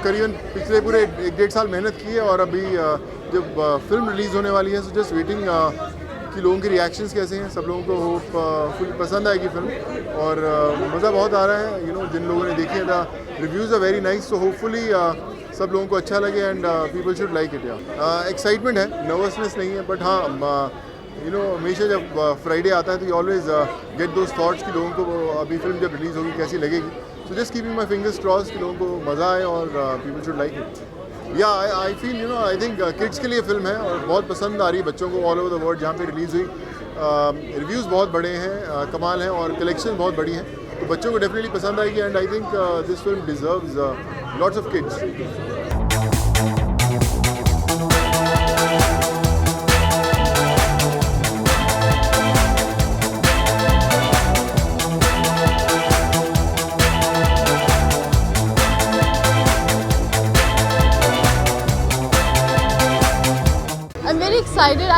करीबन पिछले पूरे 1-1.5 साल मेहनत की है और अभी जब फिल्म रिलीज़ होने वाली है सो जस्ट वेटिंग कि लोगों के रिएक्शंस कैसे हैं। सब लोगों को होप फुल पसंद आएगी फिल्म और मज़ा बहुत आ रहा है। जिन लोगों ने देखी है the reviews are very nice, so hopefully सब लोगों को अच्छा लगे and people should like it. या एक्साइटमेंट है, नर्वसनेस नहीं है, बट हाँ हमेशा जब फ्राइडे आता है तो you always get those thoughts कि लोगों को अभी फिल्म जब रिलीज़ होगी कैसी लगेगी। So just keeping my fingers crossed कि लोगों को मज़ा आए और people should like it. Yeah, I feel I think kids के लिए फिल्म है और बहुत पसंद आ रही है बच्चों को all over the world जहाँ पे रिलीज़ हुई। रिव्यूज़ बहुत बड़े हैं, कमाल हैं और कलेक्शन बहुत बड़ी है, तो बच्चों को डेफिनेटली पसंद आएगी and I think this film deserves lots of kids. I'm very excited.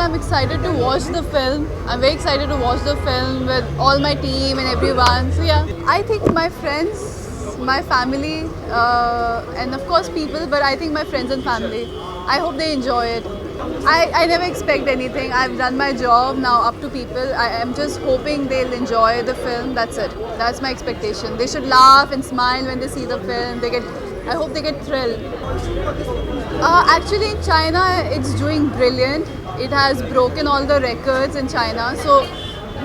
I'm excited to watch the film. I'm very excited to watch the film with all my team and everyone. So yeah, I think my friends, my family, and of course people, but I think my friends and family, I hope they enjoy it. I never expect anything. I've done my job, now up to people. I am just hoping they'll enjoy the film. That's it. That's my expectation. They should laugh and smile when they see the film. I hope they get thrilled. Actually in China it's doing brilliant. It has broken all the records in China. So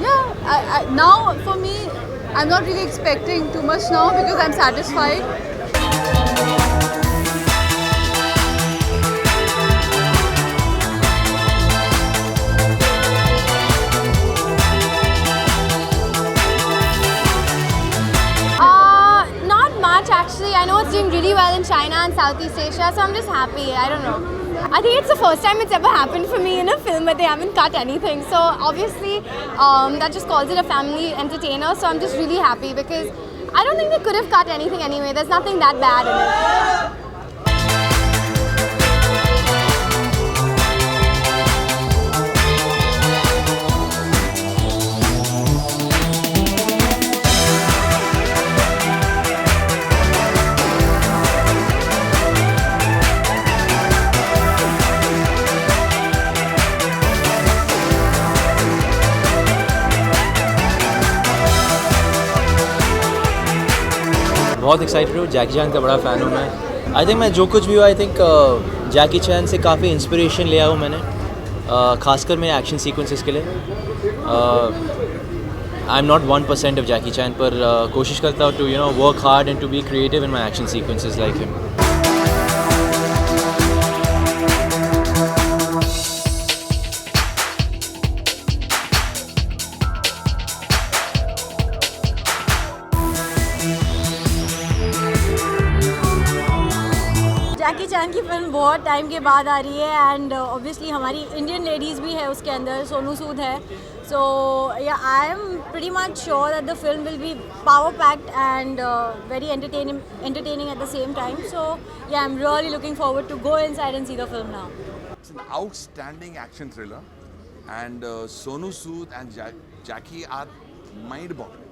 yeah, now for me, I'm not really expecting too much now because I'm satisfied. Actually, I know it's doing really well in China and Southeast Asia, so I'm just happy. I don't know. I think it's the first time it's ever happened for me in a film where they haven't cut anything. So obviously, that just calls it a family entertainer. So I'm just really happy because I don't think they could have cut anything anyway. There's nothing that bad in it. बहुत excited हूँ। जैकी Chan का बड़ा fan हूँ मैं। I think मैं जो कुछ भी हुआ, आई थिंक जैकी चैन से काफ़ी इंस्पिरेशन लिया हूँ मैंने, खासकर मेरे एक्शन सीक्वेंसेस के लिए। I am not 1% of Jackie Chan, पर कोशिश करता हूँ to work hard and to be creative in my action sequences like him. Jackie Chan की फिल्म बहुत टाइम के बाद आ रही है एंड ऑब्वियसली हमारी इंडियन लेडीज़ भी है उसके अंदर, सोनू सूद है। So yeah I am pretty much sure that the film will be power packed and very entertaining at the same time. So yeah, I'm really looking forward to go inside and see the film now. It's an outstanding action thriller and Sonu Sood and Jackie are mind-boggling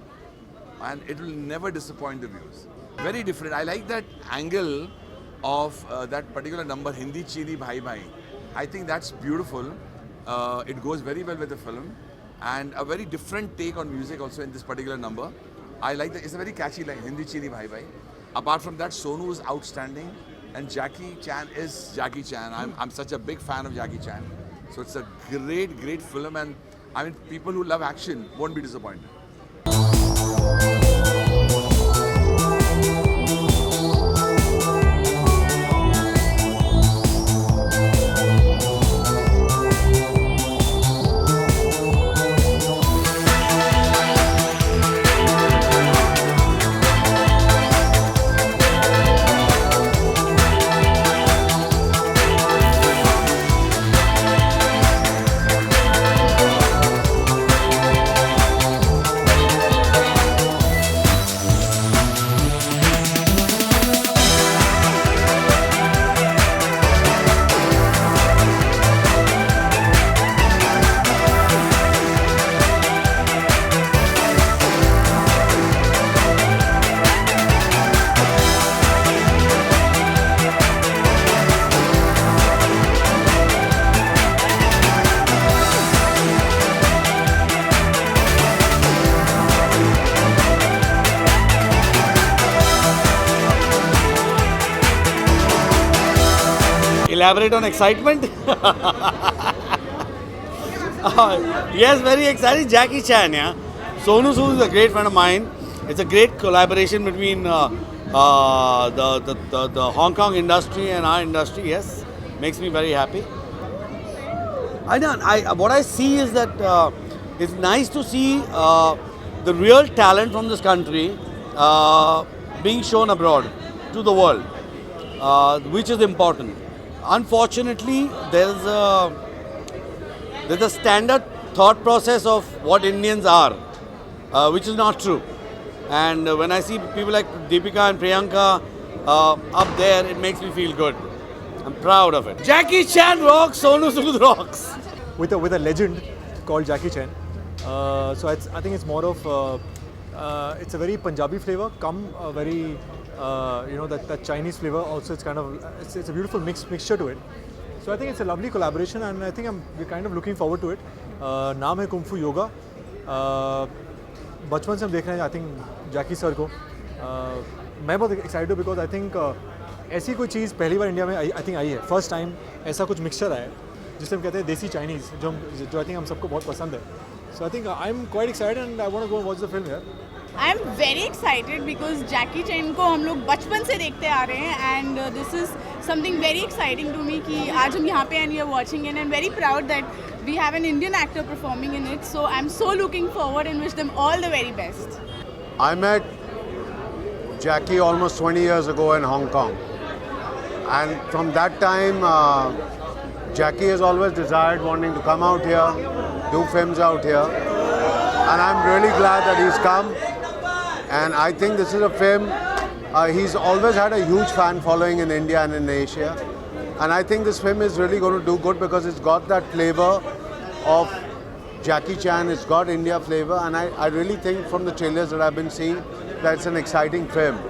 and it will never disappoint the viewers. Very different. I like that angle of that particular number, Hindi Chini Bhai Bhai. I think that's beautiful. It goes very well with the film and a very different take on music also in this particular number. I like that. It's a very catchy line, Hindi Chini Bhai Bhai. Apart from that, Sonu is outstanding and Jackie Chan is Jackie Chan. I'm such a big fan of Jackie Chan. So it's a great film and I mean people who love action won't be disappointed. elaborate on excitement? Yes, very excited. Jackie Chan, yeah. Sonu Sood is a great friend of mine. It's a great collaboration between the Hong Kong industry and our industry. Yes, makes me very happy. What I see is that it's nice to see the real talent from this country being shown abroad to the world, which is important. Unfortunately, there's a standard thought process of what Indians are, which is not true. And when I see people like Deepika and Priyanka up there, it makes me feel good. I'm proud of it. Jackie Chan rocks, Sonu Sood rocks. With a legend called Jackie Chan. So I think it's more of it's a very Punjabi flavor, come a very that Chinese flavor. Also, it's kind of it's a beautiful mixture to it. So I think it's a lovely collaboration, and I think we're kind of looking forward to it. नाम है kung फू योगा. बचपन से हम देख रहे हैं I think Jackie sir को. मैं बहुत एक्साइटेड हूँ बिकॉज आई थिंक ऐसी कोई चीज़ पहली बार इंडिया में आई थिंक आई है. फर्स्ट टाइम ऐसा कुछ मिक्सचर आया है जिसे हम कहते हैं देसी चाइनीज़, जो आई थिंक हम सबको बहुत पसंद है. So I think I am quite excited and I want to go watch the film here. I am very excited because Jackie Chan को हम लोग बचपन से देखते आ रहे हैं and this is something very exciting to me कि आज हम यहाँ पे and we are watching and I am very proud that we have an Indian actor performing in it. So I am so looking forward and wish them all the very best. I met Jackie almost 20 years ago in Hong Kong, and from that time Jackie has always desired wanting to come out here, do films out here, and I'm really glad that he's come. And I think this is a film, he's always had a huge fan following in India and in Asia, and I think this film is really going to do good because it's got that flavor of Jackie Chan, it's got India flavor, and I really think from the trailers that I've been seeing that it's an exciting film.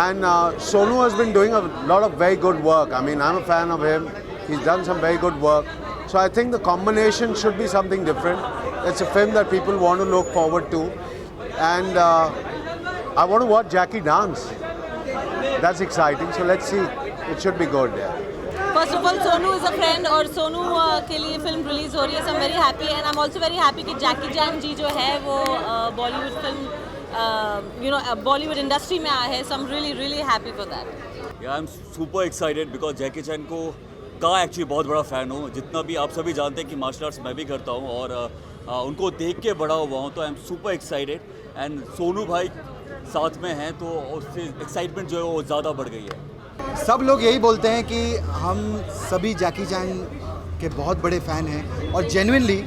And Sonu has been doing a lot of very good work. I mean, I'm a fan of him. He's done some very good work. So I think the combination should be something different. It's a film that people want to look forward to. And I want to watch Jackie dance. That's exciting. So let's see. It should be good, yeah. First of all Sonu is a friend और सोनू के लिए film release हो रही है. So I am very happy and I am also very happy कि Jackie चैन जी जो है वो बॉलीवुड फिल्म बॉलीवुड इंडस्ट्री में आया है. So I am really really happy for that. I am super excited because Jackie Chan का एक्चुअली बहुत बड़ा फ़ैन हूँ. जितना भी आप सभी जानते हैं कि मार्शल आर्ट्स मैं भी करता हूँ और उनको देख के बड़ा हुआ हूँ. तो आई am super excited and Sonu भाई साथ में हैं तो उससे एक्साइटमेंट जो है वो ज़्यादा बढ़ गई है. सब लोग यही बोलते हैं कि हम सभी जैकी चैन के बहुत बड़े फ़ैन हैं और जेन्युइनली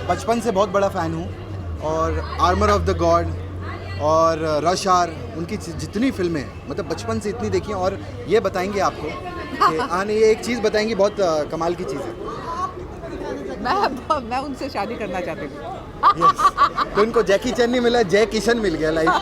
बचपन से बहुत बड़ा फ़ैन हूँ. और आर्मर ऑफ द गॉड और रश आर, उनकी जितनी फिल्में मतलब बचपन से इतनी देखी हैं. और ये बताएंगे आपको कि ये एक चीज़ बताएंगे बहुत कमाल की चीज़ है. मैं उनसे शादी करना चाहती हूँ. तो उनको जैकी चैन नहीं मिला, जय किशन मिल गया लाइफ.